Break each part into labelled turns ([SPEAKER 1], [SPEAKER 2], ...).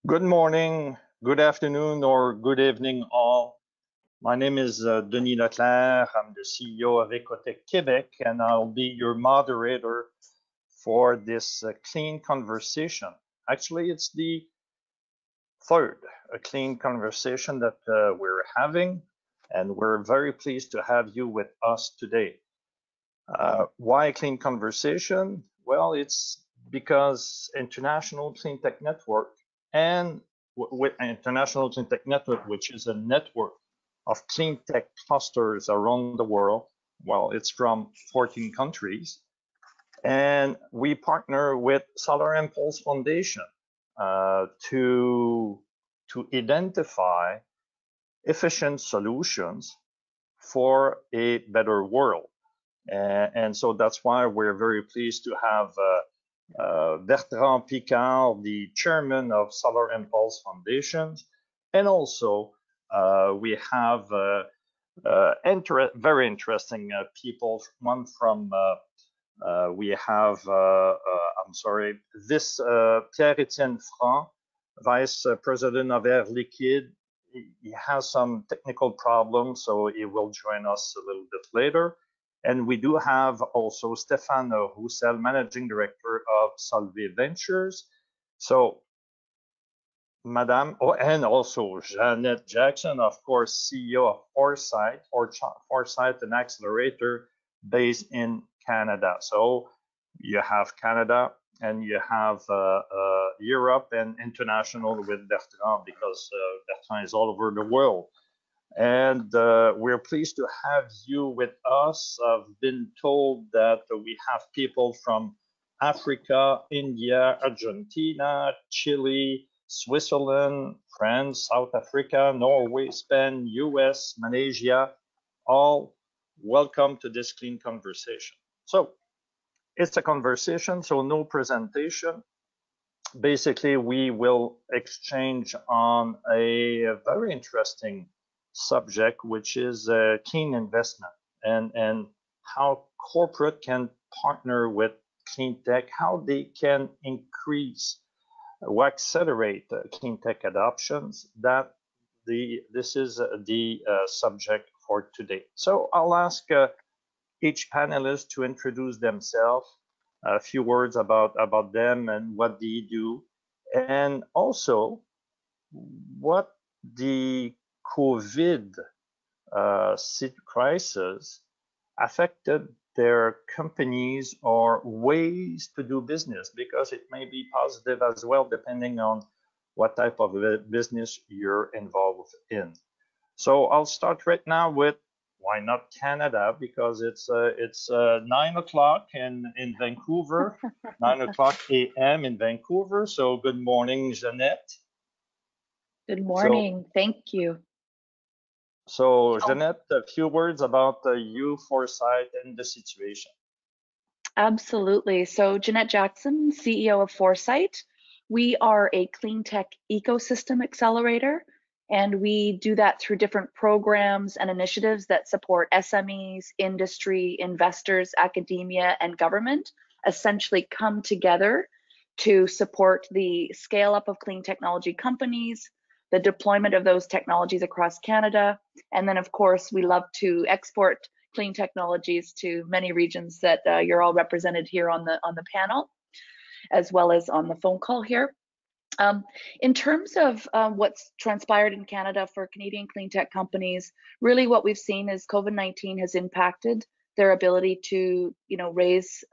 [SPEAKER 1] Good morning, good afternoon, or good evening, all. My name is Denis Leclerc. I'm the CEO of Ecotech Quebec, and I'll be your moderator for this clean conversation. Actually, it's the third clean conversation that we're having, and we're very pleased to have you with us today. Why a clean conversation? Well, it's because International Cleantech Network and with International Cleantech Network, which is a network of clean tech clusters around the world. Well, it's from 14 countries. And we partner with Solar Impulse Foundation to identify efficient solutions for a better world. And so that's why we're very pleased to have Bertrand Picard, the chairman of Solar Impulse Foundation, and also we have very interesting people. One from we have this Pierre-Étienne Franc, vice president of Air Liquide. He has some technical problems, so he will join us a little bit later. And we do have also Stéphane Roussel, Managing Director of Solvay Ventures. So, Madame, and also Jeanette Jackson, of course, CEO of Foresight, an accelerator based in Canada. So you have Canada and you have Europe and international with Bertrand, because Bertrand is all over the world. And we're pleased to have you with us. I've been told that we have people from Africa, India, Argentina, Chile, Switzerland, France, South Africa, Norway, Spain, US, Malaysia, all welcome to this clean conversation. So it's a conversation, so no presentation. Basically, we will exchange on a very interesting subject, which is clean investment and how corporate can partner with clean tech, how they can increase or accelerate clean tech adoptions. This is the subject for today. So I'll ask each panelist to introduce themselves, a few words about them and what they do, and also what the COVID crisis affected their companies or ways to do business, because it may be positive as well, depending on what type of business you're involved in. So I'll start right now with, why not Canada? Because it's 9 o'clock in Vancouver, 9 o'clock a.m. in Vancouver. So good morning, Jeanette.
[SPEAKER 2] Good morning. Thank you.
[SPEAKER 1] So, Jeanette, a few words about you, Foresight, and the situation.
[SPEAKER 2] Absolutely. So, Jeanette Jackson, CEO of Foresight. We are a clean tech ecosystem accelerator, and we do that through different programs and initiatives that support SMEs, industry, investors, academia, and government essentially come together to support the scale up of clean technology companies, the deployment of those technologies across Canada, and then of course we love to export clean technologies to many regions that you're all represented here on the panel, as well as on the phone call here. In terms of what's transpired in Canada for Canadian clean tech companies, really what we've seen is COVID-19 has impacted their ability to raise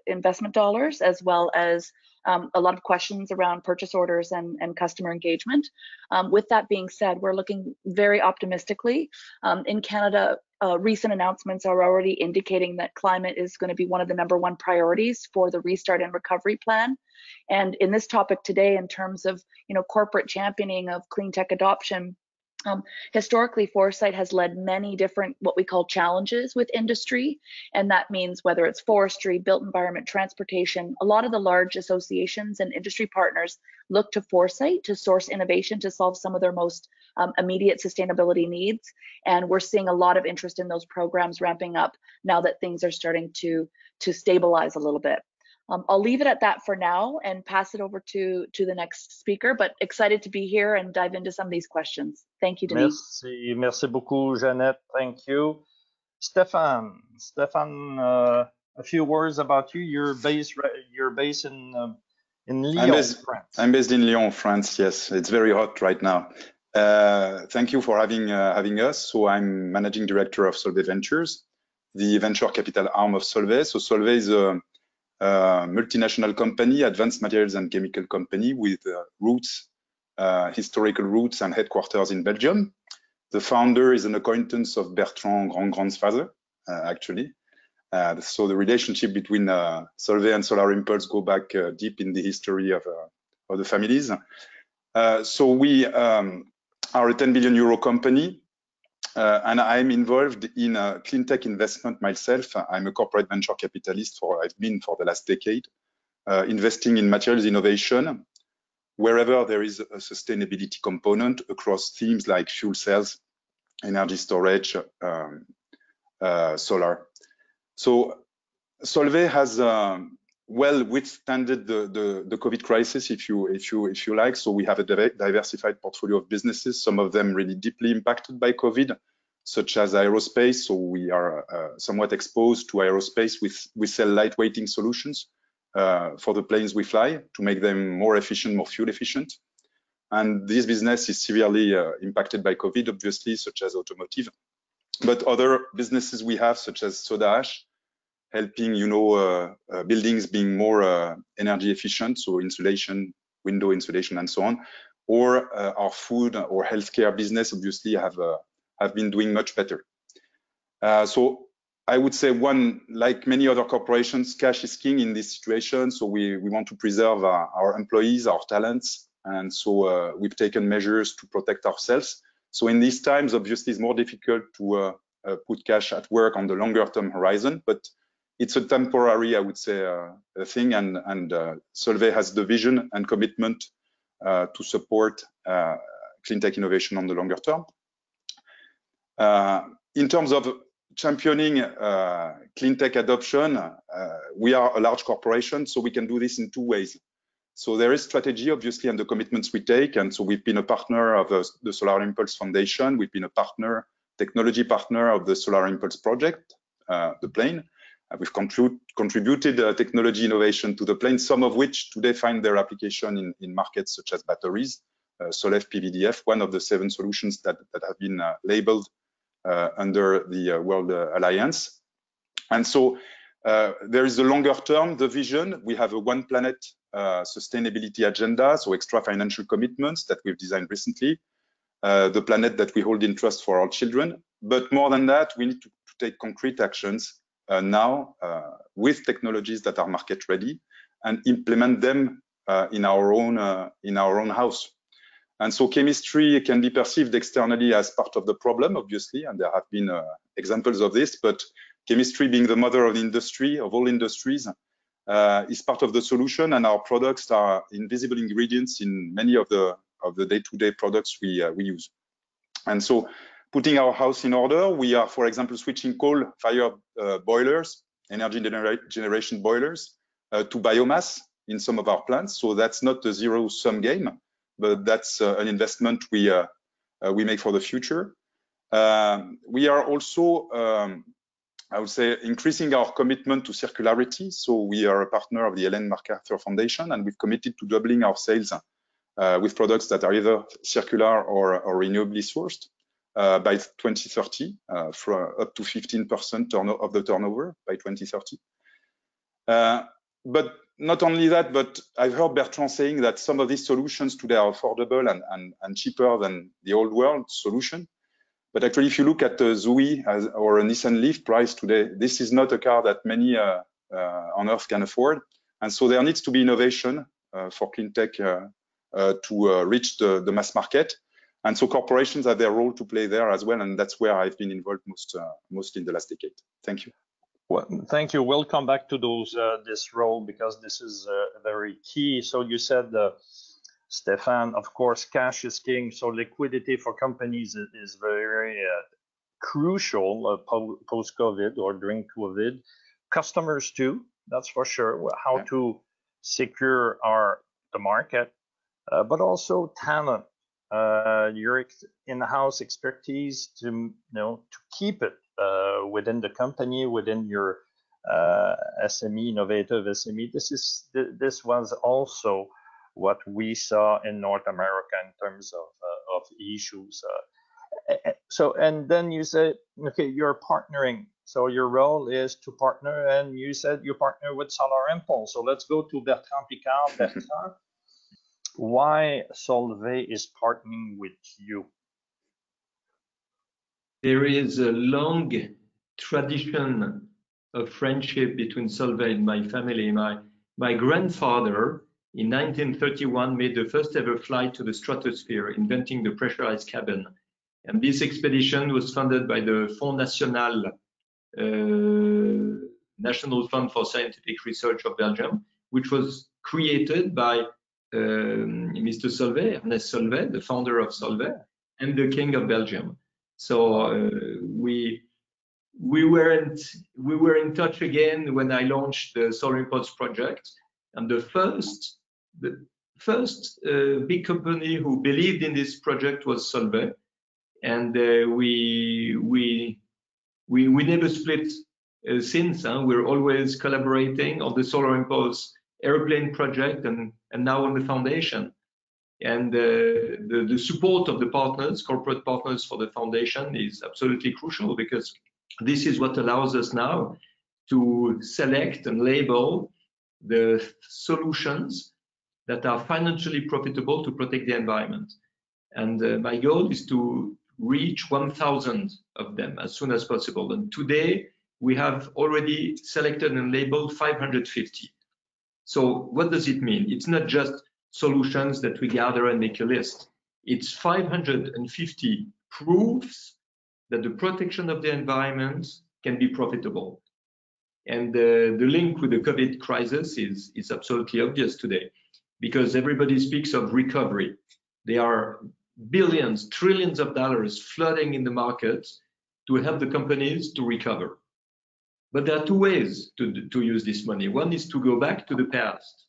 [SPEAKER 2] investment dollars, as well as a lot of questions around purchase orders and customer engagement. With that being said, we're looking very optimistically. In Canada, recent announcements are already indicating that climate is going to be one of the #1 priorities for the Restart and Recovery Plan. And in this topic today, in terms of corporate championing of clean tech adoption, historically, Foresight has led many different what we call challenges with industry, and that means whether it's forestry, built environment, transportation, a lot of the large associations and industry partners look to Foresight to source innovation to solve some of their most immediate sustainability needs. And we're seeing a lot of interest in those programs ramping up now that things are starting to stabilize a little bit. I'll leave it at that for now and pass it over to the next speaker, but excited to be here and dive into some of these questions. Thank you, Denis.
[SPEAKER 1] Merci beaucoup, Jeannette. Thank you. Stéphane, a few words about you. You're based in Lyon, France.
[SPEAKER 3] I'm based in Lyon, France. Yes, it's very hot right now. Thank you for having us. So I'm managing director of Solvay Ventures, the venture capital arm of Solvay. So Solvay is a multinational company, advanced materials and chemical company with historical roots and headquarters in Belgium. The founder is an acquaintance of Bertrand grandfather, actually. So the relationship between Solvay and Solar Impulse go back deep in the history of the families. So we are a 10 billion euro company, and I'm involved in clean tech investment myself. I'm a corporate venture capitalist I've been for the last decade, investing in materials innovation wherever there is a sustainability component across themes like fuel cells, energy storage, solar. So Solvay has well withstanded the COVID crisis, if you like. So we have a diversified portfolio of businesses, some of them really deeply impacted by COVID, such as aerospace. So we are somewhat exposed to aerospace. We sell lightweighting solutions for the planes we fly to make them more efficient, more fuel efficient. And this business is severely impacted by COVID, obviously, such as automotive. But other businesses we have, such as soda ash, helping buildings being more energy efficient, so insulation, window insulation, and so on, or our food or healthcare business, obviously, have been doing much better. So I would say like many other corporations, cash is king in this situation. So we want to preserve our employees, our talents, and so we've taken measures to protect ourselves. So in these times, obviously, it's more difficult to put cash at work on the longer term horizon, but it's a temporary, I would say, thing, and Solvay has the vision and commitment to support clean tech innovation on the longer term. In terms of championing clean tech adoption, we are a large corporation, so we can do this in two ways. So there is strategy, obviously, and the commitments we take. And so we've been a partner of the Solar Impulse Foundation. We've been a technology partner of the Solar Impulse project, the plane. We've contributed technology innovation to the plane, some of which today find their application in markets such as batteries, SOLEF PVDF, one of the 7 solutions that have been labeled under the World Alliance. And so there is a longer term, the vision. We have a One Planet sustainability agenda, so extra financial commitments that we've designed recently, the planet that we hold in trust for our children. But more than that, we need to take concrete actions now with technologies that are market ready and implement them in our own house. And so chemistry can be perceived externally as part of the problem, obviously, and there have been examples of this, but chemistry, being the mother of the industry, of all industries, is part of the solution, and our products are invisible ingredients in many of the day-to-day products we use. And so putting our house in order, we are, for example, switching coal-fired boilers, energy generation boilers, to biomass in some of our plants. So that's not a zero-sum game, but that's an investment we make for the future. We are also, I would say, increasing our commitment to circularity. So we are a partner of the Ellen MacArthur Foundation, and we've committed to doubling our sales with products that are either circular or renewably sourced by 2030, for up to 15% of the turnover by 2030. But not only that, but I've heard Bertrand saying that some of these solutions today are affordable and cheaper than the old world solution. But actually, if you look at the Zoe or a Nissan Leaf price today, this is not a car that many on Earth can afford. And so there needs to be innovation for clean tech to reach the mass market. And so corporations have their role to play there as well. And that's where I've been involved most in the last decade. Thank you.
[SPEAKER 1] Well, thank you. We'll come back to this role because this is very key. So you said, Stéphane, of course, cash is king. So liquidity for companies is very crucial post-COVID or during COVID. Customers too. that's for sure. How to secure the market, but also talent, your in-house expertise to to keep it within the company, within your SME, innovative SME. This was also what we saw in North America in terms of issues. So, and then you said, okay, you're partnering. So your role is to partner, and you said you partner with Solar Impulse. So let's go to Bertrand Picard. Bertrand, why Solvay is partnering with you?
[SPEAKER 4] There is a long tradition of friendship between Solvay and my family. My grandfather in 1931 made the first ever flight to the stratosphere, inventing the pressurized cabin. And this expedition was funded by the Fonds National, National Fund for Scientific Research of Belgium, which was created by Mr. Solvay, Ernest Solvay, the founder of Solvay, and the King of Belgium. So we were in touch again when I launched the Solar Impulse project, and the first big company who believed in this project was Solvay, and we never split since. We're always collaborating on the Solar Impulse airplane project and now on the foundation. And the support of the partners, corporate partners for the foundation is absolutely crucial, because this is what allows us now to select and label the solutions that are financially profitable to protect the environment. And my goal is to reach 1,000 of them as soon as possible. And today we have already selected and labeled 550. So what does it mean? It's not just solutions that we gather and make a list. It's 550 proofs that the protection of the environment can be profitable. And the link with the COVID crisis is absolutely obvious today, because everybody speaks of recovery. There are billions, trillions of dollars flooding in the market to help the companies to recover. But there are two ways to use this money. One is to go back to the past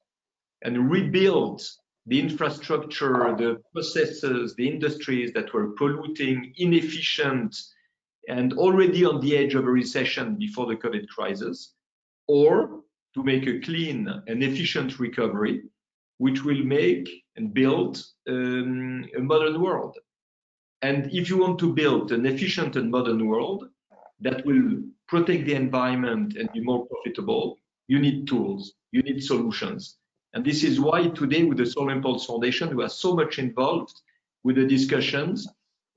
[SPEAKER 4] and rebuild the infrastructure, the processes, the industries that were polluting, inefficient, and already on the edge of a recession before the COVID crisis, or to make a clean and efficient recovery, which will make and build a modern world. And if you want to build an efficient and modern world that will protect the environment and be more profitable, you need tools, you need solutions. And this is why today with the Solar Impulse Foundation, we are so much involved with the discussions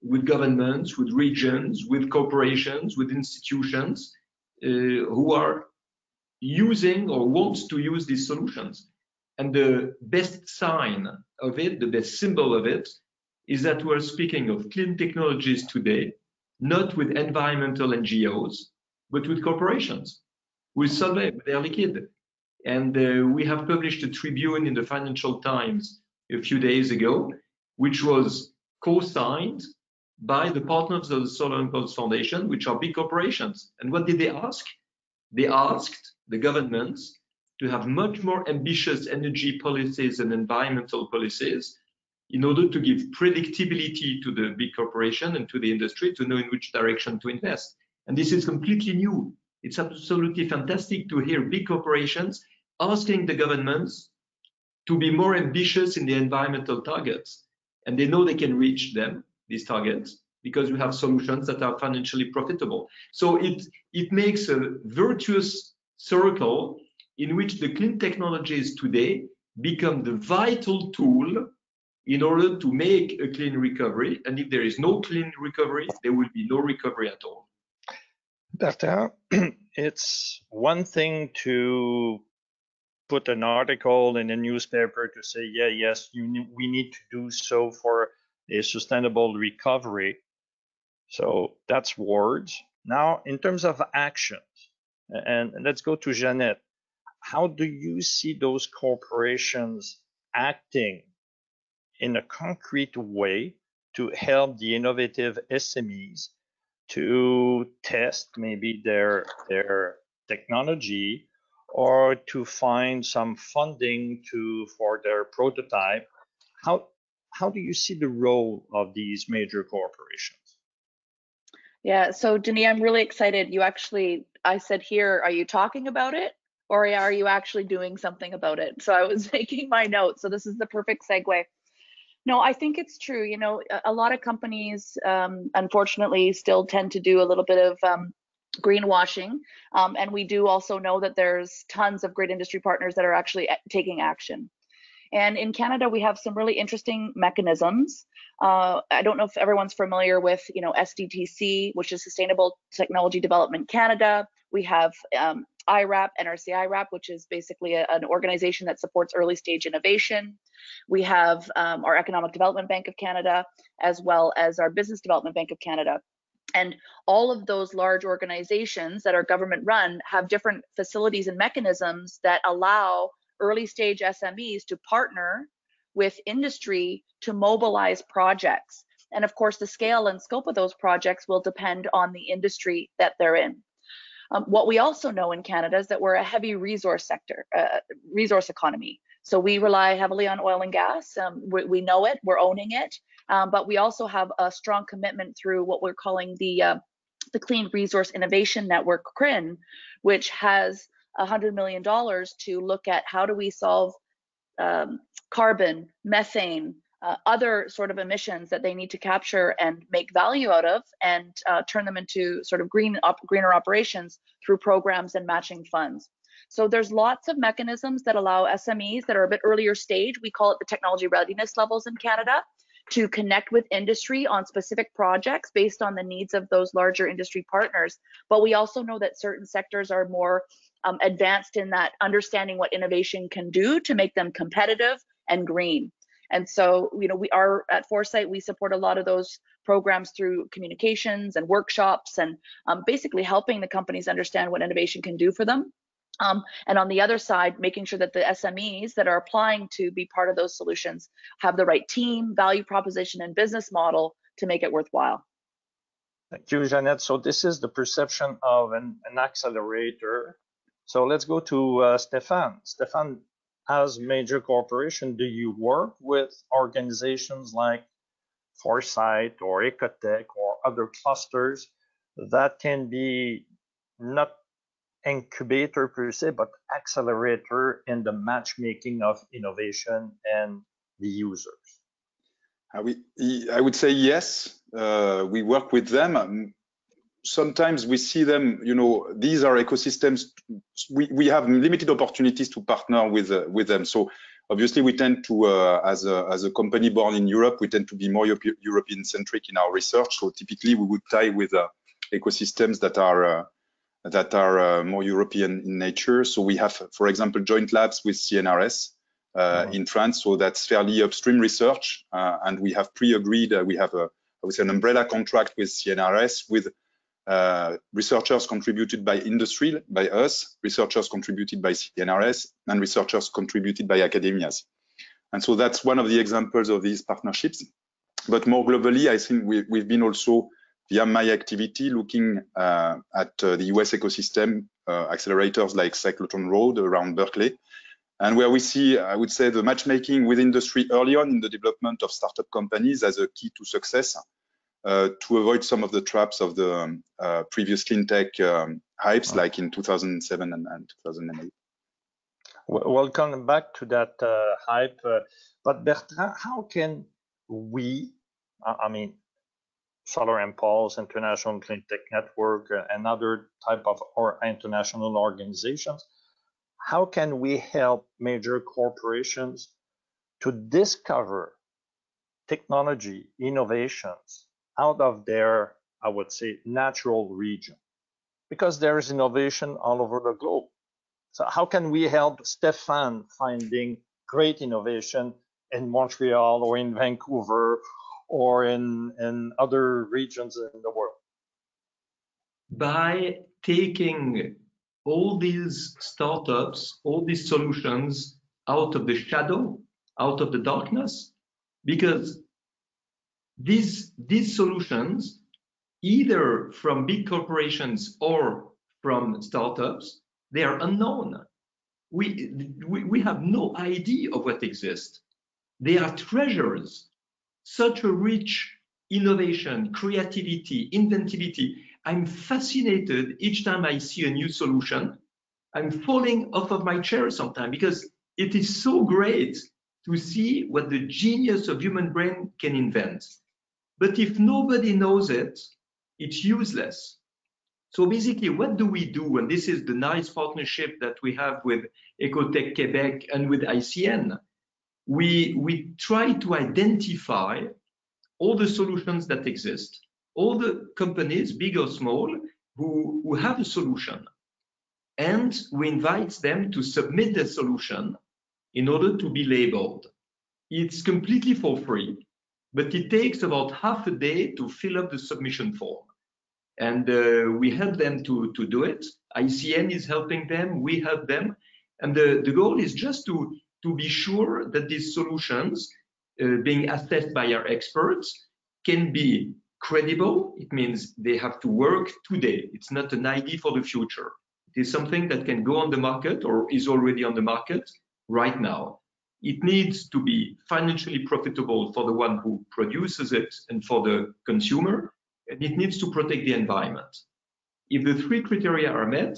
[SPEAKER 4] with governments, with regions, with corporations, with institutions who are using or want to use these solutions. And the best sign of it, the best symbol of it, is that we're speaking of clean technologies today, not with environmental NGOs, but with corporations, with Solvay, with Air Liquide. And we have published a tribune in the Financial Times a few days ago, which was co-signed by the partners of the Solar Impulse Foundation, which are big corporations. And what did they ask? They asked the governments to have much more ambitious energy policies and environmental policies in order to give predictability to the big corporation and to the industry to know in which direction to invest. And this is completely new. It's absolutely fantastic to hear big corporations asking the governments to be more ambitious in the environmental targets. And they know they can reach them, these targets, because we have solutions that are financially profitable. So it makes a virtuous circle in which the clean technologies today become the vital tool in order to make a clean recovery. And if there is no clean recovery, there will be no recovery at all.
[SPEAKER 1] Bertrand, it's one thing to put an article in a newspaper to say, yeah, yes, we need to do so for a sustainable recovery. So that's words. Now, in terms of actions, and let's go to Jeannette. How do you see those corporations acting in a concrete way to help the innovative SMEs to test maybe their technology or to find some funding for their prototype. How do you see the role of these major corporations?
[SPEAKER 2] Yeah, so Denis, I'm really excited. I said here, are you talking about it or are you actually doing something about it? So I was making my notes. So this is the perfect segue. No, I think it's true. You know, a lot of companies, unfortunately, still tend to do a little bit of greenwashing. And we do also know that there's tons of great industry partners that are actually taking action. And in Canada, we have some really interesting mechanisms. I don't know if everyone's familiar with, you know, SDTC, which is Sustainable Technology Development Canada. We have IRAP, NRC IRAP, which is basically an organization that supports early stage innovation. We have our Economic Development Bank of Canada, as well as our Business Development Bank of Canada. And all of those large organizations that are government run have different facilities and mechanisms that allow early stage SMEs to partner with industry to mobilize projects. And of course, the scale and scope of those projects will depend on the industry that they're in. What we also know in Canada is that we're a heavy resource sector, resource economy. So we rely heavily on oil and gas. We know it, we're owning it, but we also have a strong commitment through what we're calling the Clean Resource Innovation Network, CRIN, which has $100 million to look at how do we solve carbon, methane, other sort of emissions that they need to capture and make value out of, and turn them into sort of greener operations through programs and matching funds. So there's lots of mechanisms that allow SMEs that are a bit earlier stage, we call it the technology readiness levels in Canada, to connect with industry on specific projects based on the needs of those larger industry partners. But we also know that certain sectors are more advanced in that understanding what innovation can do to make them competitive and green. And so, you know, we are at Foresight, we support a lot of those programs through communications and workshops, and basically helping the companies understand what innovation can do for them. And on the other side, making sure that the SMEs that are applying to be part of those solutions have the right team, value proposition, and business model to make it worthwhile.
[SPEAKER 1] Thank you, Jeanette. So this is the perception of an accelerator. So let's go to Stéphane. Stéphane, as major corporation, do you work with organizations like Foresight or Ecotech or other clusters that can be not incubator per se, but accelerator in the matchmaking of innovation and the users?
[SPEAKER 3] I would say yes. We work with them. Sometimes we see them, you know, these are ecosystems. We have limited opportunities to partner with them. So obviously we tend to, as a company born in Europe, we tend to be more European centric in our research. So typically we would tie with ecosystems that are more European in nature. So we have, for example, joint labs with CNRS in France. So that's fairly upstream research, and we have pre-agreed. We have I would say an umbrella contract with CNRS with researchers contributed by industry, by us, researchers contributed by CNRS, and researchers contributed by academias. And so that's one of the examples of these partnerships. But more globally, I think we've been also, via my activity, looking at the US ecosystem, accelerators like Cyclotron Road around Berkeley, and where we see, I would say, the matchmaking with industry early on in the development of startup companies as a key to success, to avoid some of the traps of the previous Cleantech hypes, like in 2007 and 2008.
[SPEAKER 1] We'll come back to that hype, but Bertrand, how can we, I mean, Solar Impulse, International Cleantech Network, and other type of international organizations, how can we help major corporations to discover technology innovations out of their, I would say, natural region? Because there is innovation all over the globe. So how can we help Stéphane finding great innovation in Montreal or in Vancouver or in other regions in the world?
[SPEAKER 4] By taking all these startups, all these solutions out of the shadow, out of the darkness, because these solutions, either from big corporations or from startups, they are unknown. we have no idea of what exists. They are treasures, such a rich innovation, creativity, inventivity. I'm fascinated each time I see a new solution. I'm falling off of my chair sometimes because it is so great to see what the genius of human brain can invent. But if nobody knows it, it's useless. So basically, what do we do? And this is the nice partnership that we have with Ecotech Quebec and with ICN. We try to identify all the solutions that exist, all the companies, big or small, who have a solution. And we invite them to submit their solution in order to be labeled. It's completely for free, but it takes about half a day to fill up the submission form. And we help them to do it. ICN is helping them, we help them. And the goal is just to be sure that these solutions being assessed by our experts can be credible. It means they have to work today. It's not an idea for the future. It is something that can go on the market or is already on the market right now. It needs to be financially profitable for the one who produces it and for the consumer, and it needs to protect the environment. If the three criteria are met,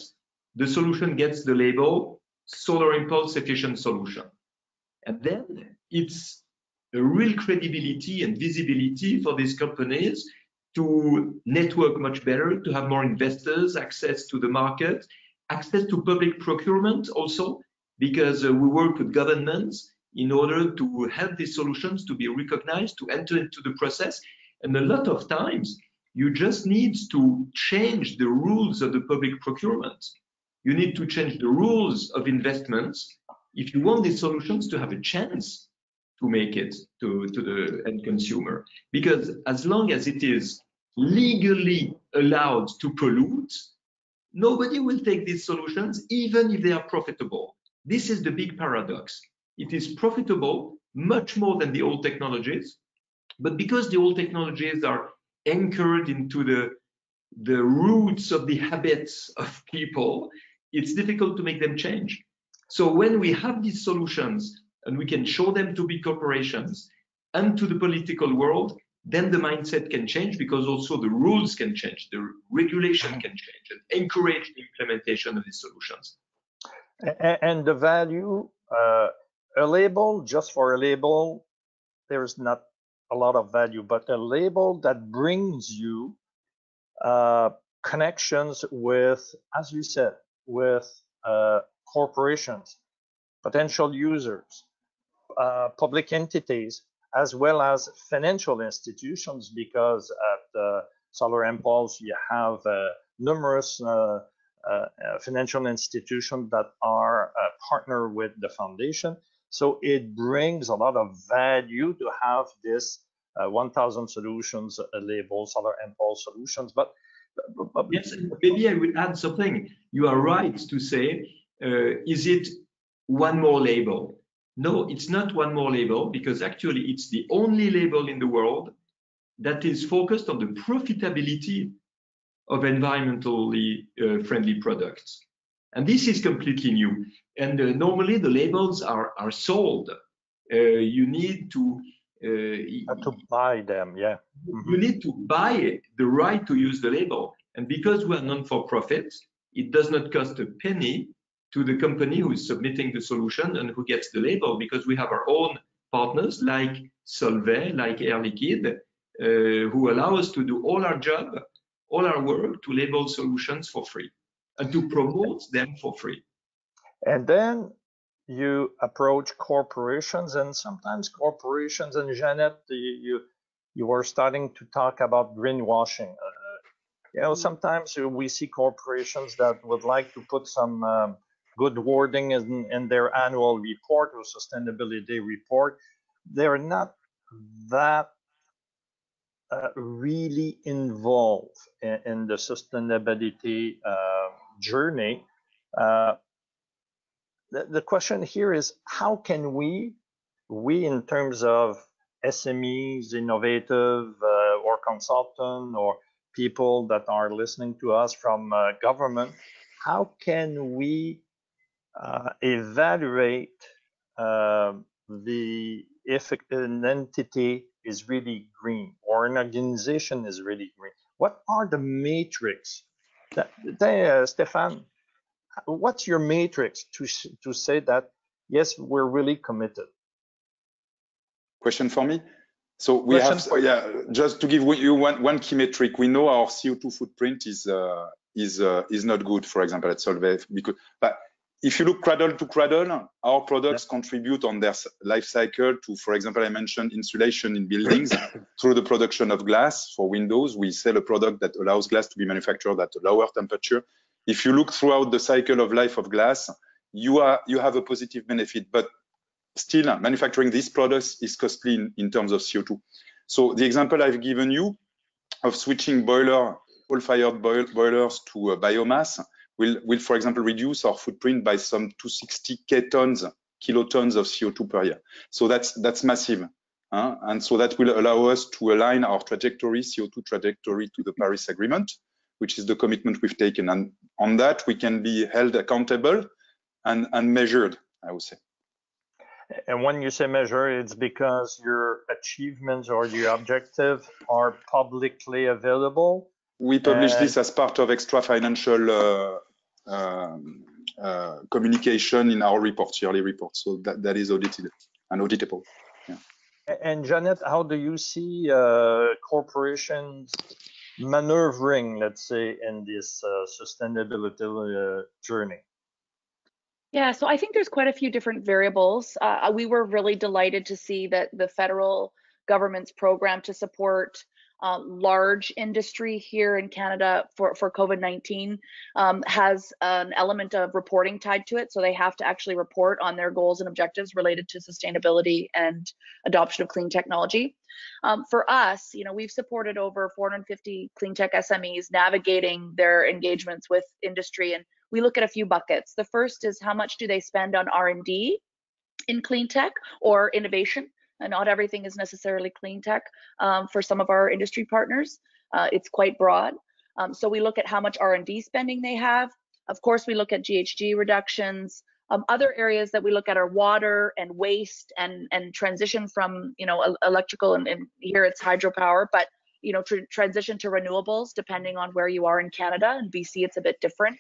[SPEAKER 4] the solution gets the label solar impulse efficient solution. And then it's a real credibility and visibility for these companies to network much better, to have more investors, access to the market, access to public procurement also, because we work with governments in order to help these solutions to be recognized, to enter into the process. And a lot of times, you just need to change the rules of the public procurement. You need to change the rules of investments if you want these solutions to have a chance to make it to the end consumer. Because as long as it is legally allowed to pollute, nobody will take these solutions, even if they are profitable. This is the big paradox. It is profitable much more than the old technologies, but because the old technologies are anchored into the roots of the habits of people, it's difficult to make them change. So when we have these solutions and we can show them to big corporations and to the political world, then the mindset can change, because also the rules can change, the regulation can change, and encourage the implementation of these solutions.
[SPEAKER 1] And the value, a label, just for a label, there's not a lot of value, but a label that brings you connections with, as you said, with corporations, potential users, public entities, as well as financial institutions, because at Solar Impulse you have numerous financial institutions that are partner with the foundation. So it brings a lot of value to have this 1,000 solutions label, Solar Impulse solutions. But
[SPEAKER 4] yes, maybe I will add something. You are right to say, is it one more label? No, it's not one more label, because actually it's the only label in the world that is focused on the profitability of environmentally friendly products. And this is completely new. And normally the labels are sold. You need to
[SPEAKER 1] buy them, yeah.
[SPEAKER 4] You need to buy the right to use the label. And because we are non-for-profit, it does not cost a penny to the company who is submitting the solution and who gets the label, because we have our own partners like Solvay, like Air Liquide, who allow us to do all our job, all our work, to label solutions for free and to promote them for free.
[SPEAKER 1] And then you approach corporations, and sometimes corporations, and Jeanette, you were starting to talk about greenwashing. You know, sometimes we see corporations that would like to put some good wording in their annual report or sustainability report. They're not that really involved in the sustainability journey. The question here is, how can we in terms of SMEs, innovative or consultant, or people that are listening to us from government, how can we evaluate if an entity is really green or an organization is really green. What are the matrix? Stéphane, what's your matrix to say that, yes, we're really committed?
[SPEAKER 3] Question for me? So we have, just to give you one key metric, we know our CO2 footprint is not good, for example, at Solvay, but if you look cradle to cradle, our products contribute on their life cycle to, for example, I mentioned insulation in buildings through the production of glass for windows. We sell a product that allows glass to be manufactured at a lower temperature. If you look throughout the cycle of life of glass, you have a positive benefit, but still manufacturing these products is costly in terms of CO2. So the example I've given you of switching coal-fired boilers to biomass will, for example, reduce our footprint by some 260 kilotons of CO2 per year. So that's massive. And so that will allow us to align our CO2 trajectory to the Paris Agreement, which is the commitment we've taken. And on that, we can be held accountable and measured, I would say.
[SPEAKER 1] And when you say measure, it's because your achievements or your objective are publicly available?
[SPEAKER 3] We publish this as part of extra financial communication in our reports, yearly reports. So that is audited and auditable. Yeah.
[SPEAKER 1] And Janet, how do you see corporations maneuvering, let's say, in this sustainability journey?
[SPEAKER 2] Yeah, so I think there's quite a few different variables. We were really delighted to see that the federal government's program to support large industry here in Canada for COVID-19 has an element of reporting tied to it. So they have to actually report on their goals and objectives related to sustainability and adoption of clean technology. For us, we've supported over 450 clean tech SMEs navigating their engagements with industry, and we look at a few buckets. The first is how much do they spend on R&D in clean tech or innovation? And not everything is necessarily clean tech for some of our industry partners. It's quite broad. So we look at how much R&D spending they have. Of course, we look at GHG reductions. Other areas that we look at are water and waste and transition from electrical and here it's hydropower, but transition to renewables depending on where you are in Canada. And BC, it's a bit different.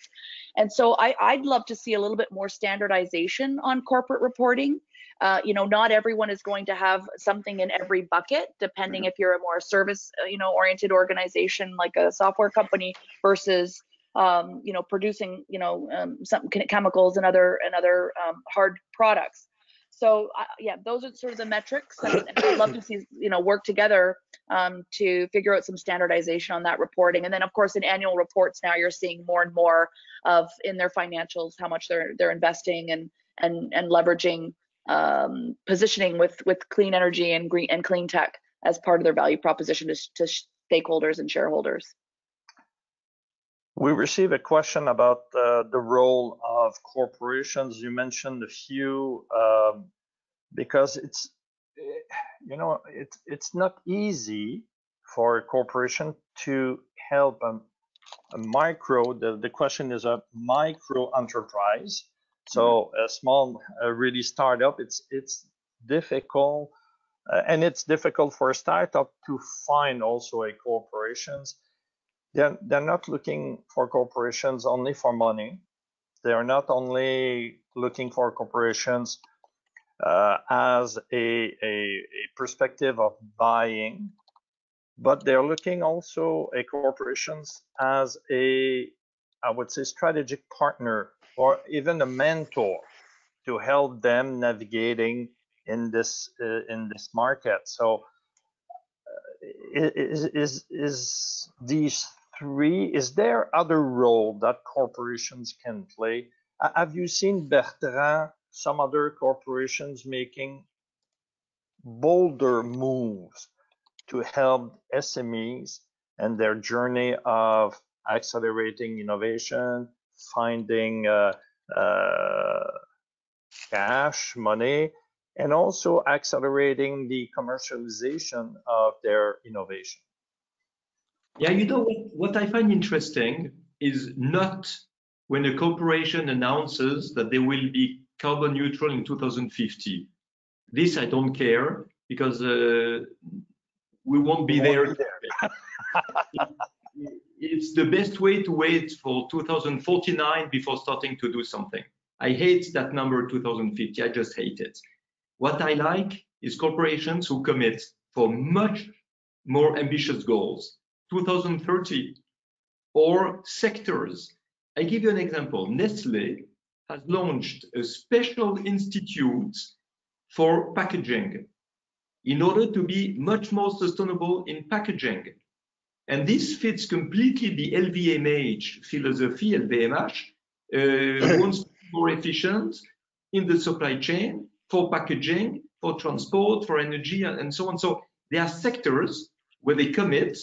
[SPEAKER 2] And so I'd love to see a little bit more standardization on corporate reporting. Not everyone is going to have something in every bucket, depending if you're a more service, oriented organization like a software company versus, producing, some chemicals and other hard products. So yeah, those are sort of the metrics, and I'd love to see work together to figure out some standardization on that reporting. And then of course in annual reports now you're seeing more and more of in their financials how much they're investing and leveraging positioning with clean energy and green and clean tech as part of their value proposition to stakeholders and shareholders.
[SPEAKER 1] We received a question about the role of corporations. You mentioned a few because it's not easy for a corporation to help a micro. The question is a micro enterprise. So a small, really startup. It's difficult, and it's difficult for a startup to find also a corporations. They're not looking for corporations only for money. They are not only looking for corporations as a perspective of buying, but they're looking also at corporations as I would say, strategic partner or even a mentor to help them navigating in this market. So is these three, is there other role that corporations can play? Have you seen, Bertrand, some other corporations making bolder moves to help SMEs and their journey of accelerating innovation, finding cash, money, and also accelerating the commercialization of their innovation?
[SPEAKER 4] Yeah, what I find interesting is not when a corporation announces that they will be carbon neutral in 2050. This I don't care, because we won't be there. It's the best way to wait for 2049 before starting to do something. I hate that number 2050. I just hate it. What I like is corporations who commit for much more ambitious goals, 2030, or sectors. I give you an example. Nestlé has launched a special institute for packaging in order to be much more sustainable in packaging. And this fits completely the LVMH philosophy. LVMH wants to be more efficient in the supply chain for packaging, for transport, for energy, and so on. So there are sectors where they commit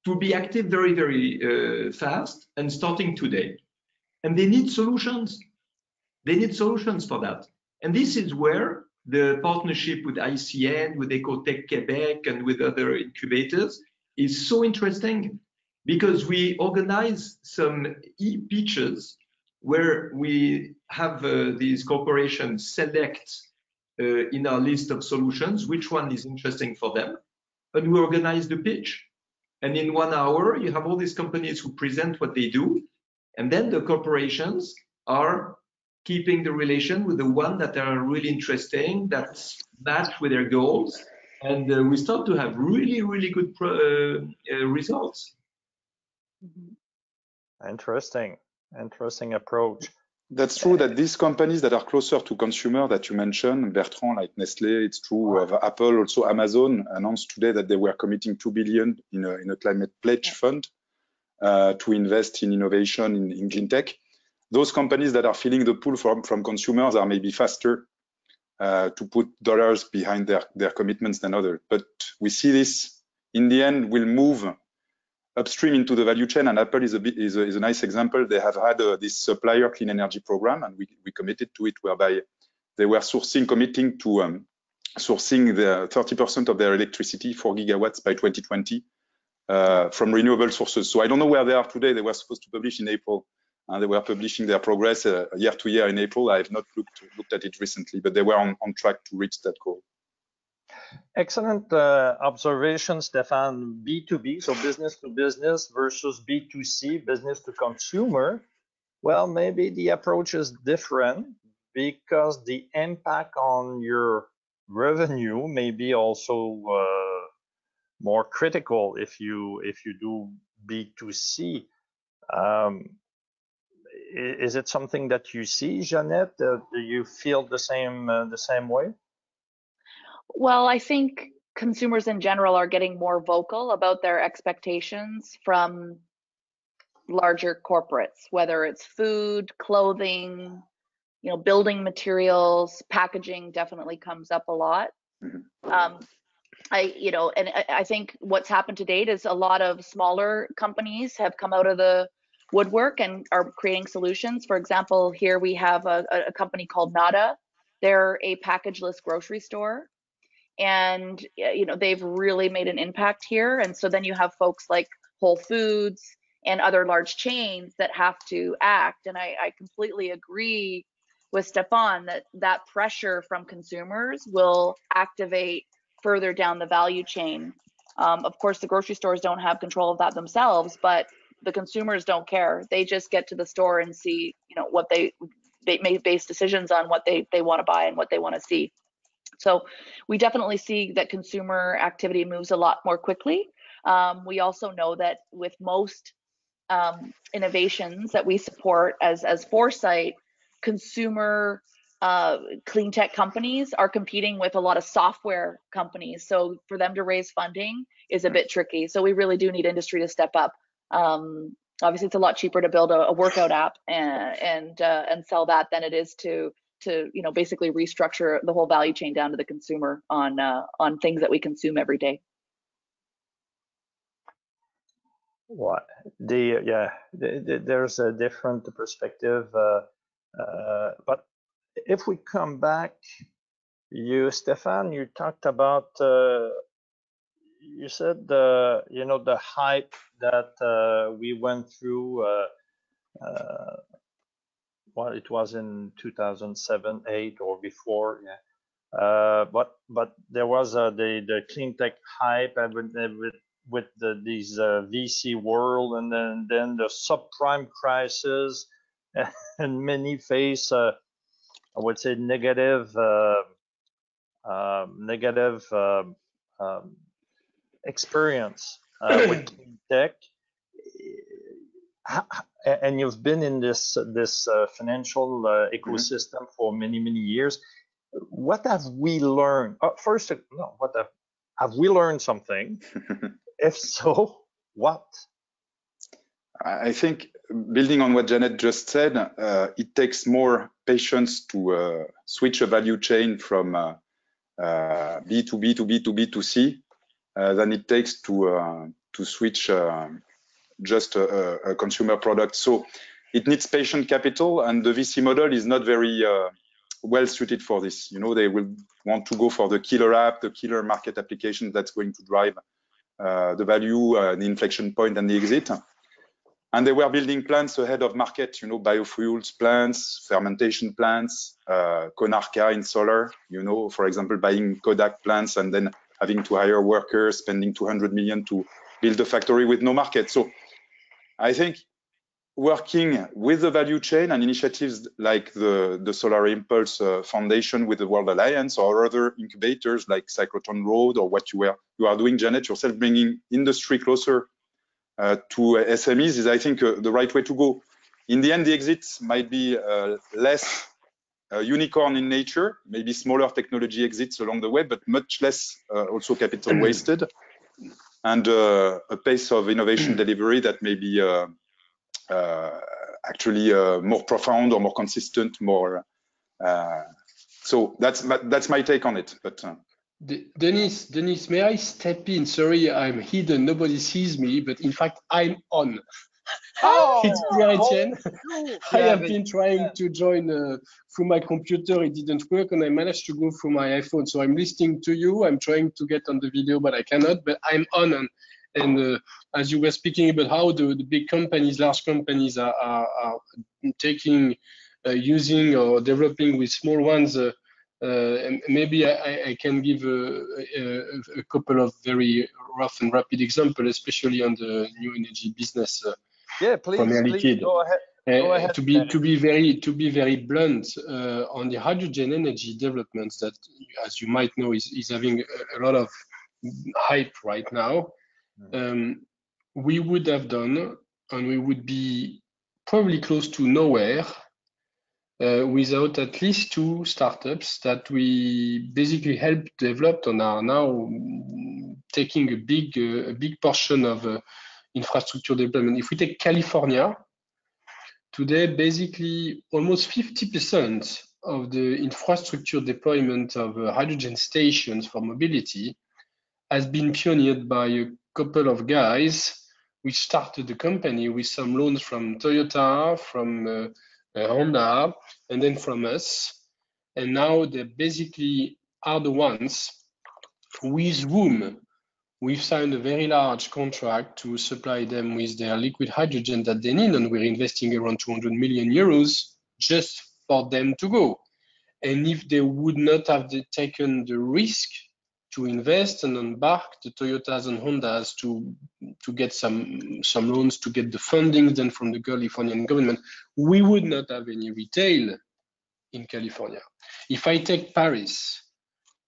[SPEAKER 4] to be active very, very fast and starting today. And they need solutions. They need solutions for that. And this is where the partnership with ICN, with Ecotech Quebec, and with other incubators is so interesting, because we organize some e-pitches where we have these corporations select in our list of solutions which one is interesting for them, and we organize the pitch. And in 1 hour, you have all these companies who present what they do, and then the corporations are keeping the relation with the one that are really interesting, that match with their goals, and we start to have really, really good results.
[SPEAKER 1] Interesting approach.
[SPEAKER 3] That's true that these companies that are closer to consumer that you mentioned, Bertrand, like Nestlé, it's true of Apple, also Amazon announced today that they were committing 2 billion in a climate pledge fund to invest in innovation in clean tech. Those companies that are feeling the pull from consumers are maybe faster to put dollars behind their commitments than others. But we see this in the end will move upstream into the value chain, and Apple is a nice example. They have had this supplier clean energy program, and we committed to it, whereby they were committing to sourcing the 30% of their electricity, 4 gigawatts by 2020 from renewable sources. So I don't know where they are today. They were supposed to publish in April, and they were publishing their progress year to year in April. I have not looked at it recently, but they were on track to reach that goal.
[SPEAKER 1] Excellent observation, Stéphane. B2B, so business to business, versus B2C, business to consumer. Well, maybe the approach is different because the impact on your revenue may be also more critical if you do B2C. Is it something that you see, Jeannette? Do you feel the same way?
[SPEAKER 2] Well, I think consumers in general are getting more vocal about their expectations from larger corporates, whether it's food, clothing, building materials, packaging definitely comes up a lot. I think what's happened to date is a lot of smaller companies have come out of the woodwork and are creating solutions. For example, here we have a company called Nada. They're a packageless grocery store, and they've really made an impact here. And so then you have folks like Whole Foods and other large chains that have to act. And I completely agree with Stéphane that pressure from consumers will activate further down the value chain. Of course, the grocery stores don't have control of that themselves, but the consumers don't care. They just get to the store and see, what they make base decisions on what they want to buy and what they want to see. So we definitely see that consumer activity moves a lot more quickly. We also know that with most innovations that we support as Foresight, consumer clean tech companies are competing with a lot of software companies. So for them to raise funding is a bit tricky. So we really do need industry to step up. Obviously, it's a lot cheaper to build a workout app and sell that than it is to basically restructure the whole value chain down to the consumer on things that we consume every day.
[SPEAKER 1] What there's a different perspective, but if we come back, Stéphane, you talked about you said the hype that we went through well, it was in 2007, 8, or before, yeah. But there was the Cleantech hype and with these VC world, and then the subprime crisis, and many face I would say negative experience with Cleantech. And you've been in this financial ecosystem for many years. What have we learned? First, no, what have we learned something? If so, what?
[SPEAKER 3] I think, building on what Janet just said, it takes more patience to switch a value chain from B2B to B2B to C than it takes to switch just a consumer product. So it needs patient capital, and the VC model is not very well suited for this. You know, they will want to go for the killer app, the killer market application that's going to drive the value, the inflection point, and the exit. And they were building plants ahead of market, you know, biofuels plants, fermentation plants, Konarka in solar, you know, for example, buying Kodak plants and then having to hire workers, spending 200 million to build a factory with no market. So I think working with the value chain and initiatives like the Solar Impulse Foundation with the World Alliance, or other incubators like Cyclotron Road, or what you are doing, Janet, yourself, bringing industry closer to SMEs, is, I think, the right way to go. In the end, the exits might be less unicorn in nature, maybe smaller technology exits along the way, but much less also capital wasted, and a pace of innovation delivery that may be actually more profound or more consistent, more. So that's my take on it. But
[SPEAKER 5] Denis, may I step in? Sorry, I'm hidden. Nobody sees me, but in fact, I'm on.
[SPEAKER 1] Oh,
[SPEAKER 5] it's Pierre-Etienne.
[SPEAKER 1] Oh,
[SPEAKER 5] I have been trying to join through my computer. It didn't work, and I managed to go through my iPhone. So I'm listening to you. I'm trying to get on the video, but I cannot. But I'm on. And as you were speaking about how the big companies, large companies are taking, using or developing with small ones, maybe I can give a couple of very rough and rapid examples, especially on the new energy business.
[SPEAKER 1] Yeah, please go ahead. Go ahead.
[SPEAKER 5] To be very blunt, on the hydrogen energy developments that, as you might know, is having a lot of hype right now. We would have done, and we would be probably close to nowhere without at least 2 startups that we basically helped develop and are now taking a big portion of infrastructure development. If we take California, today, basically almost 50% of the infrastructure deployment of hydrogen stations for mobility has been pioneered by a couple of guys which started the company with some loans from Toyota, from Honda, and then from us. And now they basically are the ones with whom we've signed a very large contract to supply them with their liquid hydrogen that they need, and we're investing around 200 million euros just for them to go. And if they would not have taken the risk to invest and embark the Toyotas and Hondas to get some loans, to get the funding then from the Californian government, we would not have any retail in California. If I take Paris,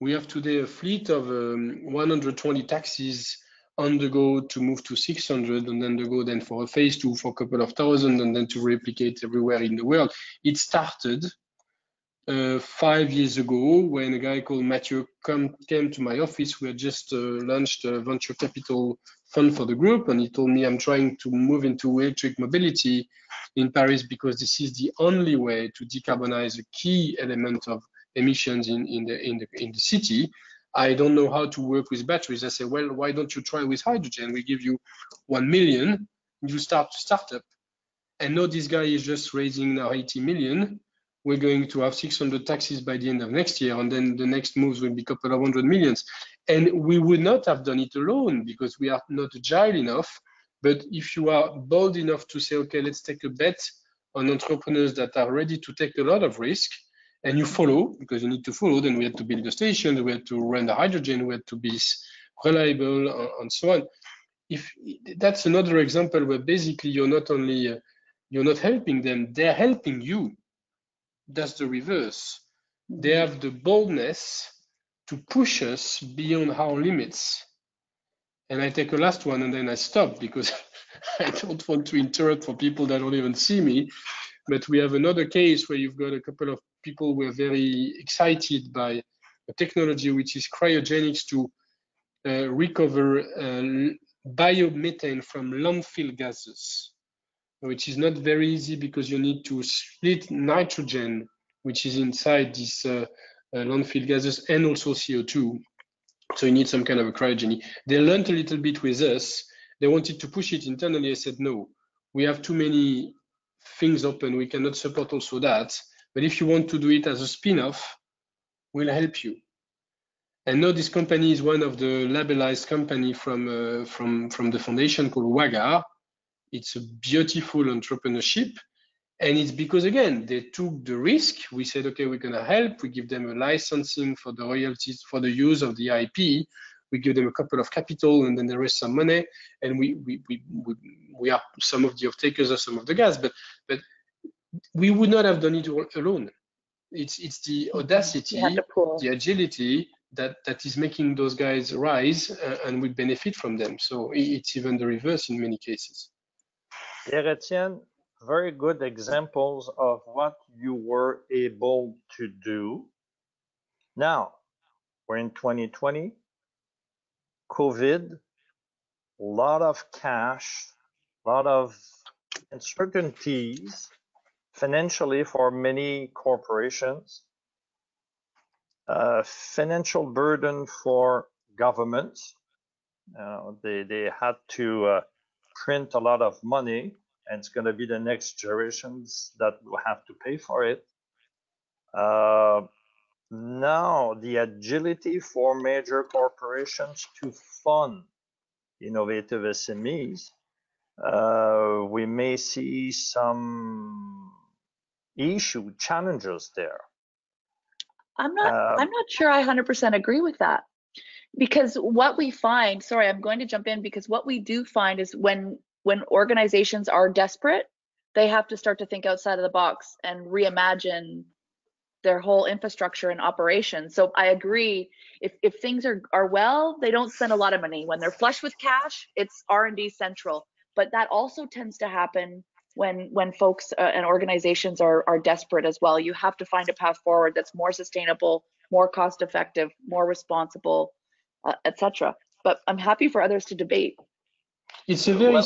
[SPEAKER 5] we have today a fleet of 120 taxis on the go to move to 600, and then to go then for a phase 2 for a couple of thousand, and then to replicate everywhere in the world. It started 5 years ago when a guy called Mathieu came to my office. We had just launched a venture capital fund for the group, and he told me, I'm trying to move into electric mobility in Paris because this is the only way to decarbonize a key element of emissions in the city. I don't know how to work with batteries. I said, well, why don't you try with hydrogen? We give you 1 million, you start to startup. And now this guy is just raising now 80 million. We're going to have 600 taxis by the end of next year, and then the next moves will be a couple of 100 millions. And we would not have done it alone because we are not agile enough, But if you are bold enough to say, okay, let's take a bet on entrepreneurs that are ready to take a lot of risk, and you follow, because you need to follow, then we had to build the station, we had to run the hydrogen, we had to be reliable, and so on. If that's another example where basically you're not only you're not helping them, they're helping you. That's the reverse. They have the boldness to push us beyond our limits. And I take a last one and then I stop because I don't want to interrupt for people that don't even see me. But we have another case where you've got a couple of people who are very excited by a technology which is cryogenics to recover biomethane from landfill gases, which is not very easy because you need to split nitrogen, which is inside these landfill gases, and also CO2. So you need some kind of a cryogeny. They learned a little bit with us. They wanted to push it internally. I said, no, we have too many things open. We cannot support also that. But if you want to do it as a spin-off, we'll help you. And now this company is one of the labelized company from the foundation called WAGAR. It's a beautiful entrepreneurship. And it's because, again, they took the risk. We said, okay, we're going to help. We give them a licensing for the royalties, for the use of the IP. We give them a couple of capital, and then there is some money. And we are some of the off-takers of some of the gas, but we would not have done it alone. It's the audacity, the agility that is making those guys rise, and we benefit from them. So it's even the reverse in many cases.
[SPEAKER 1] Etienne, very good examples of what you were able to do. Now, we're in 2020, COVID, a lot of cash, a lot of uncertainties financially for many corporations, financial burden for governments. They had to print a lot of money, and it's going to be the next generations that will have to pay for it. Now, the agility for major corporations to fund innovative SMEs, we may see some challenges there.
[SPEAKER 2] I'm not sure I 100% agree with that, because what we find, sorry, I'm going to jump in, because what we do find is when organizations are desperate, they have to start to think outside of the box and reimagine their whole infrastructure and operation. So I agree, if things are well, they don't spend a lot of money. When they're flush with cash, it's R&D central. But that also tends to happen when folks and organizations are desperate as well. You have to find a path forward that's more sustainable, more cost effective, more responsible, etc. But I'm happy for others to debate.
[SPEAKER 5] It's a very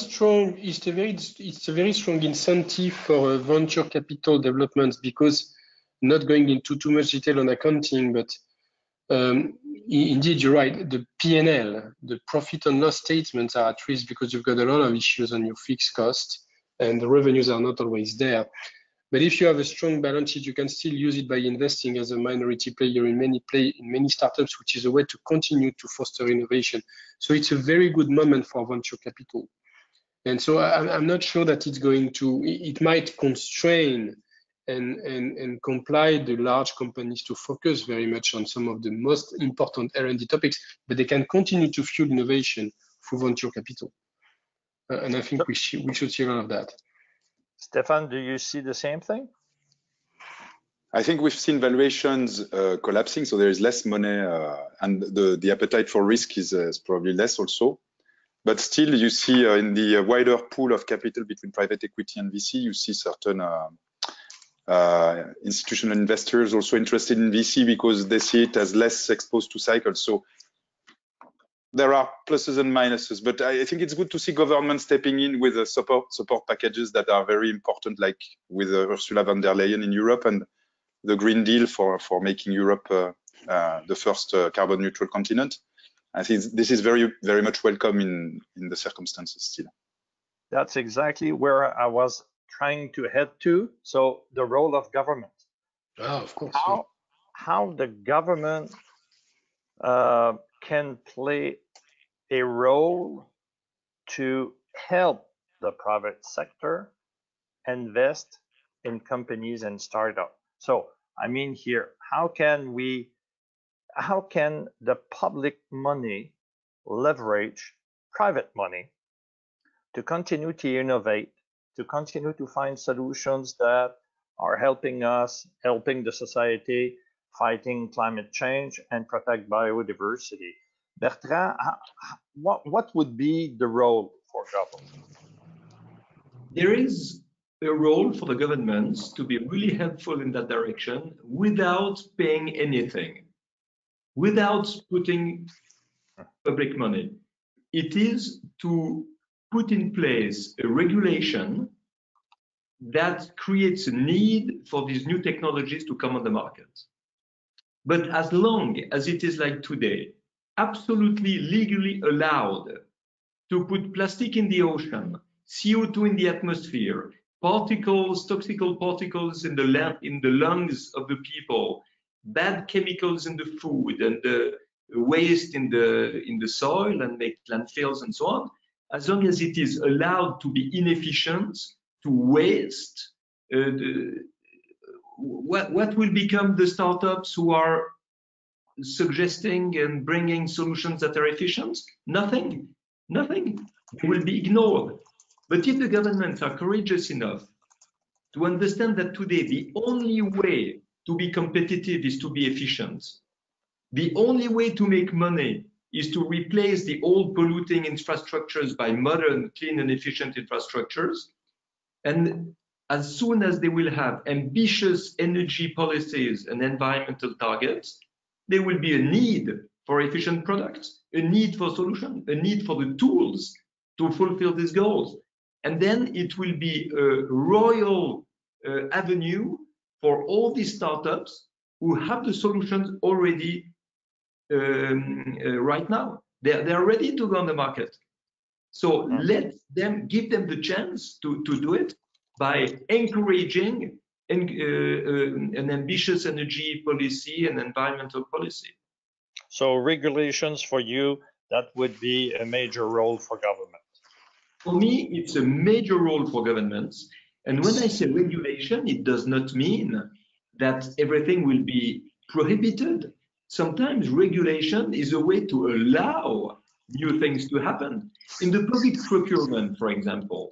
[SPEAKER 5] strong incentive for venture capital developments, because, not going into too much detail on accounting, but indeed you're right, the P&L, the profit and loss statements are at risk because you've got a lot of issues on your fixed cost and the revenues are not always there. But if you have a strong balance sheet, you can still use it by investing as a minority player in many startups, which is a way to continue to foster innovation. So it's a very good moment for venture capital. And so I'm not sure that it's going to, it might constrain and compel the large companies to focus very much on some of the most important R&D topics, but they can continue to fuel innovation through venture capital. And I think we should see a lot of that.
[SPEAKER 1] Stefan, do you see the same thing?
[SPEAKER 3] I think we've seen valuations collapsing, so there is less money, and the appetite for risk is probably less also. But still, you see in the wider pool of capital between private equity and VC, you see certain institutional investors also interested in VC because they see it as less exposed to cycles. So there are pluses and minuses, but I think it's good to see government stepping in with support packages that are very important, like with Ursula von der Leyen in Europe and the Green Deal for making Europe the first carbon neutral continent. I think this is very, very much welcome in the circumstances still.
[SPEAKER 1] That's exactly where I was trying to head to. So the role of government.
[SPEAKER 5] Oh, of course.
[SPEAKER 1] How the government can play a role to help the private sector invest in companies and startups. So, I mean here, how can the public money leverage private money to continue to innovate, to continue to find solutions that are helping us, helping the society, fighting climate change, and protect biodiversity? Bertrand, what would be the role for government?
[SPEAKER 4] There is a role for the governments to be really helpful in that direction without paying anything, without putting public money. It is to put in place a regulation that creates a need for these new technologies to come on the market. But as long as it is like today, absolutely legally allowed to put plastic in the ocean, CO2 in the atmosphere, particles, toxic particles in the lungs of the people, bad chemicals in the food, and the waste in the soil and make landfills and so on, as long as it is allowed to be inefficient, to waste, what will become the startups who are suggesting and bringing solutions that are efficient? Nothing. They will be ignored. But if the governments are courageous enough to understand that today the only way to be competitive is to be efficient, the only way to make money is to replace the old polluting infrastructures by modern, clean and efficient infrastructures, and as soon as they will have ambitious energy policies and environmental targets, there will be a need for efficient products, a need for solutions, a need for the tools to fulfill these goals. And then it will be a royal avenue for all these startups who have the solutions already right now. They're ready to go on the market. So let them, give them the chance to do it by encouraging an ambitious energy policy and environmental policy.
[SPEAKER 1] So regulations for you, that would be a major role for government.
[SPEAKER 4] For me, it's a major role for governments. And when I say regulation, it does not mean that everything will be prohibited. Sometimes regulation is a way to allow new things to happen. In the public procurement, for example,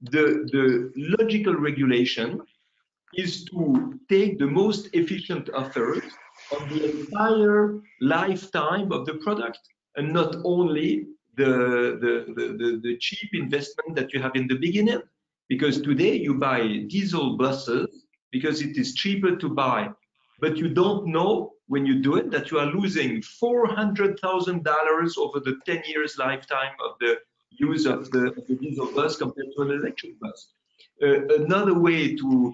[SPEAKER 4] the logical regulation is to take the most efficient offers on the entire lifetime of the product, and not only the cheap investment that you have in the beginning. Because today you buy diesel buses because it is cheaper to buy, but you don't know when you do it that you are losing $400,000 over the 10 years lifetime of the use of the diesel bus compared to an electric bus. Another way to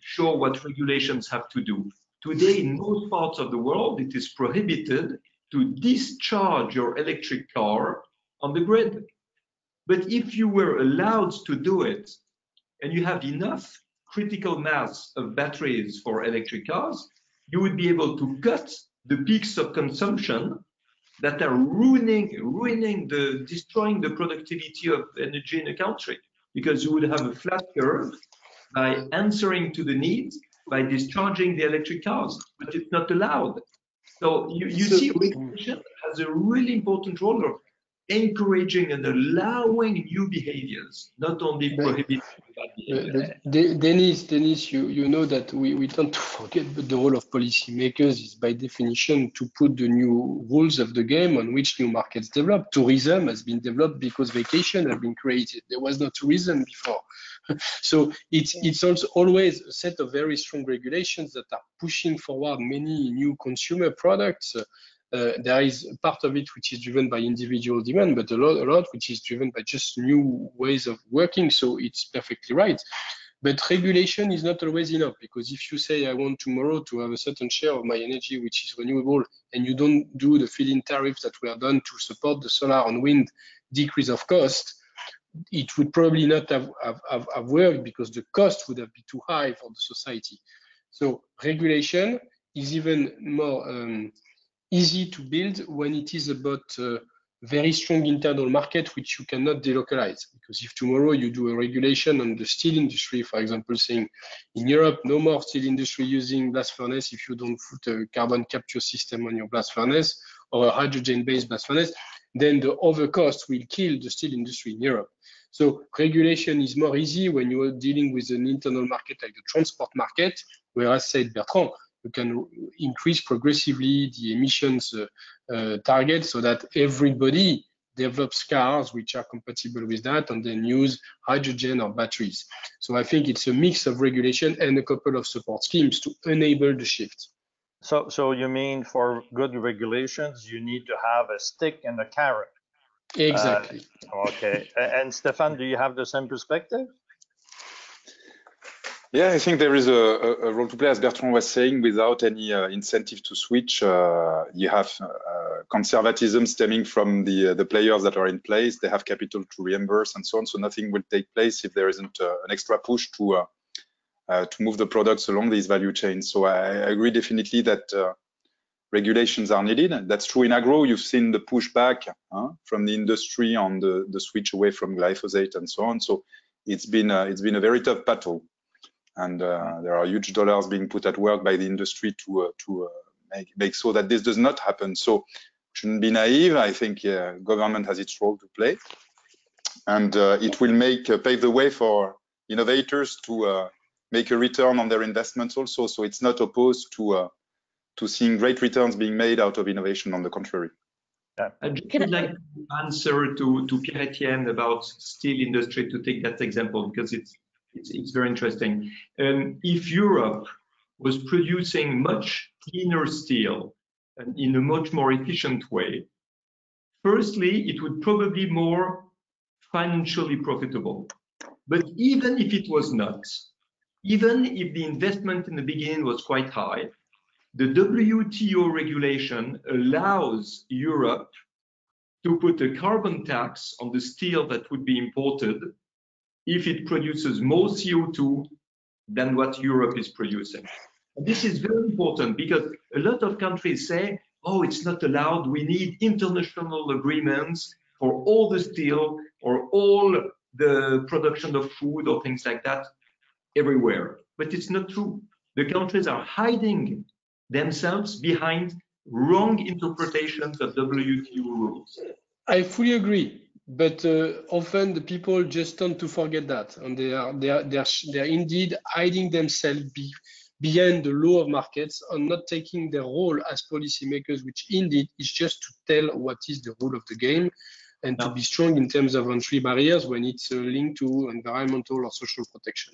[SPEAKER 4] show what regulations have to do. Today, in most parts of the world, it is prohibited to discharge your electric car on the grid. But if you were allowed to do it, and you have enough critical mass of batteries for electric cars, you would be able to cut the peaks of consumption that are destroying the productivity of energy in a country, because you would have a flat curve by answering to the needs, by discharging the electric cars, but it's not allowed. So you see, regulation has a really important role of encouraging and allowing new behaviors, not only prohibiting bad behaviors.
[SPEAKER 5] Denis, you know that we tend to forget, but the role of policymakers is by definition to put the new rules of the game on which new markets develop. Tourism has been developed because vacation have been created. There was no tourism before. So it's also always a set of very strong regulations that are pushing forward many new consumer products. There is a part of it which is driven by individual demand, but a lot which is driven by just new ways of working. So it's perfectly right. But regulation is not always enough, because if you say I want tomorrow to have a certain share of my energy which is renewable, and you don't do the feed-in tariffs that were done to support the solar and wind decrease of cost, it would probably not have worked, because the cost would have been too high for the society. So regulation is even more easy to build when it is about very strong internal market which you cannot delocalize. Because if tomorrow you do a regulation on the steel industry, for example, saying in Europe, no more steel industry using blast furnace if you don't put a carbon capture system on your blast furnace or a hydrogen-based blast furnace, then the overcost will kill the steel industry in Europe. So regulation is more easy when you are dealing with an internal market like the transport market, where, as said Bertrand, you can increase progressively the emissions target so that everybody develops cars which are compatible with that and then use hydrogen or batteries. So I think it's a mix of regulation and a couple of support schemes to enable the shift.
[SPEAKER 1] So you mean for good regulations, you need to have a stick and a carrot?
[SPEAKER 5] Exactly.
[SPEAKER 1] Okay. And Stéphane, do you have the same perspective?
[SPEAKER 3] Yeah, I think there is a role to play, as Bertrand was saying. Without any incentive to switch, you have conservatism stemming from the players that are in place. They have capital to reimburse and so on, so nothing will take place if there isn't an extra push to move the products along these value chains. So I agree definitely that regulations are needed. That's true in agro. You've seen the pushback from the industry on the switch away from glyphosate and so on. So it's been a very tough battle. And there are huge dollars being put at work by the industry to make sure that this does not happen. So shouldn't be naive. I think government has its role to play, and it will pave the way for innovators to make a return on their investments also. So it's not opposed to seeing great returns being made out of innovation. On the contrary.
[SPEAKER 4] I just would like to answer to Pierre-Etienne about steel industry, to take that example, because it's very interesting. If Europe was producing much cleaner steel and in a much more efficient way, firstly, it would probably be more financially profitable. But even if it was not, even if the investment in the beginning was quite high, the WTO regulation allows Europe to put a carbon tax on the steel that would be imported if it produces more CO2 than what Europe is producing. And this is very important because a lot of countries say, oh, it's not allowed, we need international agreements for all the steel or all the production of food or things like that everywhere. But it's not true. The countries are hiding themselves behind wrong interpretations of WTO rules.
[SPEAKER 5] I fully agree. But often the people just tend to forget that, and they're indeed hiding themselves behind the law of markets and not taking their role as policymakers, which indeed is just to tell what is the rule of the game and to be strong in terms of entry barriers when it's linked to environmental or social protection.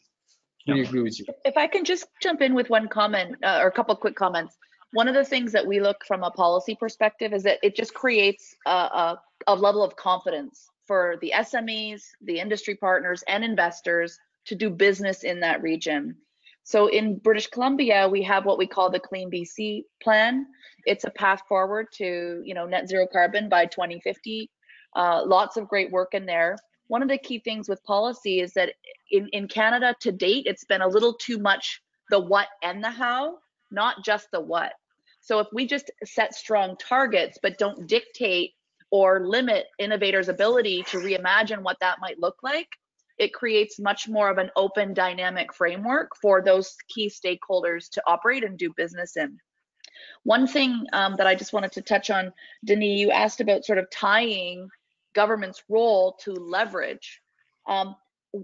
[SPEAKER 5] We agree with you.
[SPEAKER 2] If I can just jump in with one comment or a couple quick comments. One of the things that we look from a policy perspective is that it just creates a level of confidence for the SMEs, the industry partners, and investors to do business in that region. So in British Columbia, we have what we call the Clean BC plan. It's a path forward to net zero carbon by 2050. Lots of great work in there. One of the key things with policy is that in Canada to date, it's been a little too much the what and the how, not just the what. So if we just set strong targets, but don't dictate or limit innovators' ability to reimagine what that might look like, it creates much more of an open, dynamic framework for those key stakeholders to operate and do business in. One thing that I just wanted to touch on, Denis, you asked about sort of tying government's role to leverage.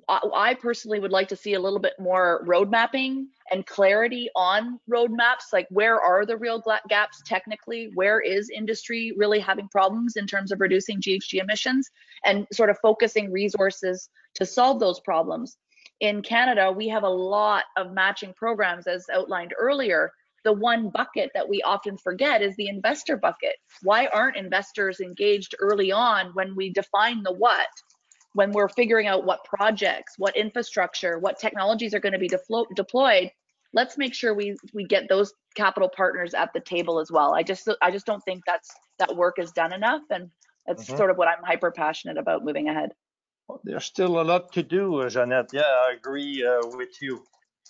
[SPEAKER 2] I personally would like to see a little bit more road mapping and clarity on roadmaps, like where are the real gaps technically, where is industry really having problems in terms of reducing GHG emissions, and sort of focusing resources to solve those problems. In Canada, we have a lot of matching programs, as outlined earlier. The one bucket that we often forget is the investor bucket. Why aren't investors engaged early on when we define the what? When we're figuring out what projects, what infrastructure, what technologies are going to be deployed, let's make sure we get those capital partners at the table as well. I just don't think that work is done enough, and that's sort of what I'm hyper passionate about moving ahead.
[SPEAKER 1] Well, there's still a lot to do, Jeanette. Yeah, I agree with you.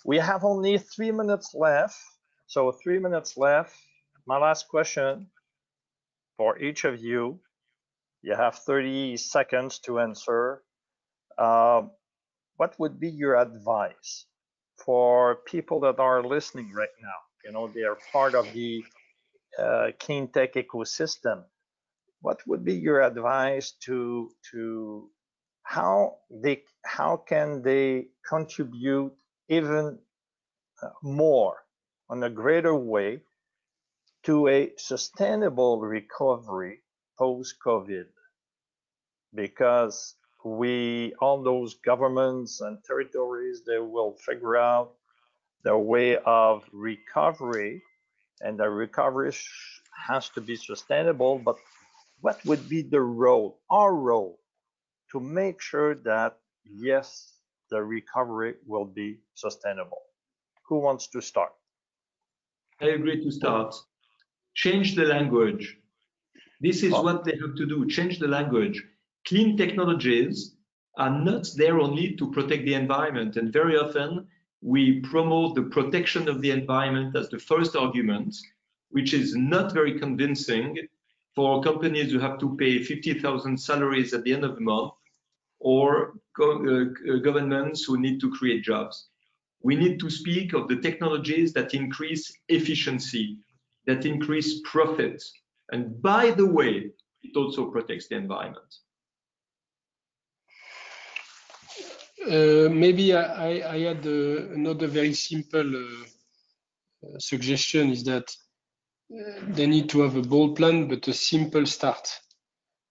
[SPEAKER 1] We have only 3 minutes left, so 3 minutes left. My last question for each of you. You have 30 seconds to answer. What would be your advice for people that are listening right now? You know, they are part of the clean tech ecosystem. What would be your advice to how can they contribute even more on a greater way to a sustainable recovery post-COVID? Because all those governments and territories, they will figure out their way of recovery, and the recovery has to be sustainable. But what would be the role, our role, to make sure that, yes, the recovery will be sustainable? Who wants to start?
[SPEAKER 4] I agree to start. Change the language. This is what they have to do, change the language. Clean technologies are not there only to protect the environment. And very often we promote the protection of the environment as the first argument, which is not very convincing for companies who have to pay 50,000 salaries at the end of the month, or governments who need to create jobs. We need to speak of the technologies that increase efficiency, that increase profit. And by the way, it also protects the environment.
[SPEAKER 5] Maybe I had another very simple suggestion is that they need to have a bold plan, but a simple start.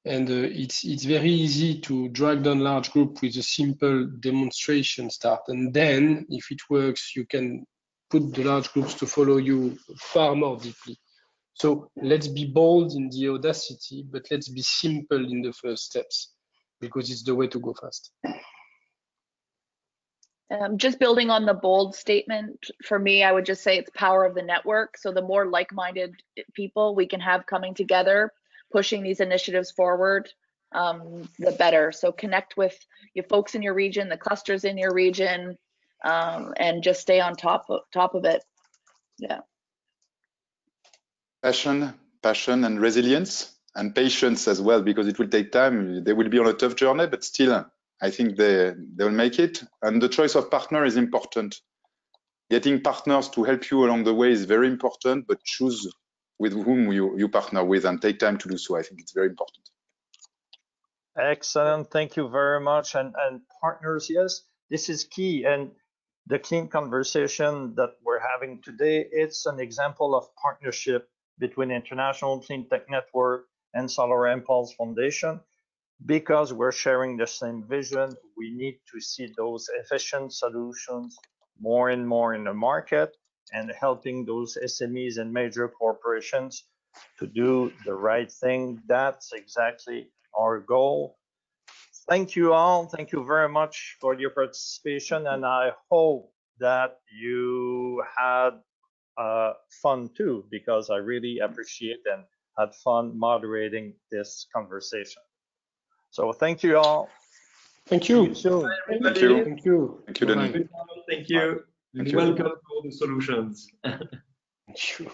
[SPEAKER 5] And it's very easy to drag down large group with a simple demonstration start. And then if it works, you can put the large groups to follow you far more deeply. So let's be bold in the audacity, but let's be simple in the first steps, because it's the way to go fast.
[SPEAKER 2] Just building on the bold statement, for me, I would just say it's power of the network. So the more like-minded people we can have coming together, pushing these initiatives forward, the better. So connect with your folks in your region, the clusters in your region, and just stay on top of it. Yeah.
[SPEAKER 3] Passion and resilience and patience as well, because it will take time. They will be on a tough journey, but still, I think they will make it. And the choice of partner is important. Getting partners to help you along the way is very important, but choose with whom you partner with and take time to do so. I think it's very important.
[SPEAKER 1] Excellent. Thank you very much. And partners, yes, this is key. And the clean conversation that we're having today, it's an example of partnership between International Clean Tech Network and Solar Impulse Foundation. Because we're sharing the same vision, we need to see those efficient solutions more and more in the market, and helping those SMEs and major corporations to do the right thing. That's exactly our goal. Thank you all. Thank you very much for your participation, and I hope that you had fun too, because I really appreciate and had fun moderating this conversation. So thank you all.
[SPEAKER 5] Thank you.
[SPEAKER 1] See you soon.
[SPEAKER 3] Thank you.
[SPEAKER 5] Thank you.
[SPEAKER 3] Thank you, Denis.
[SPEAKER 4] Thank you.
[SPEAKER 3] Thank you.
[SPEAKER 4] Welcome to all the solutions.
[SPEAKER 5] Thank you.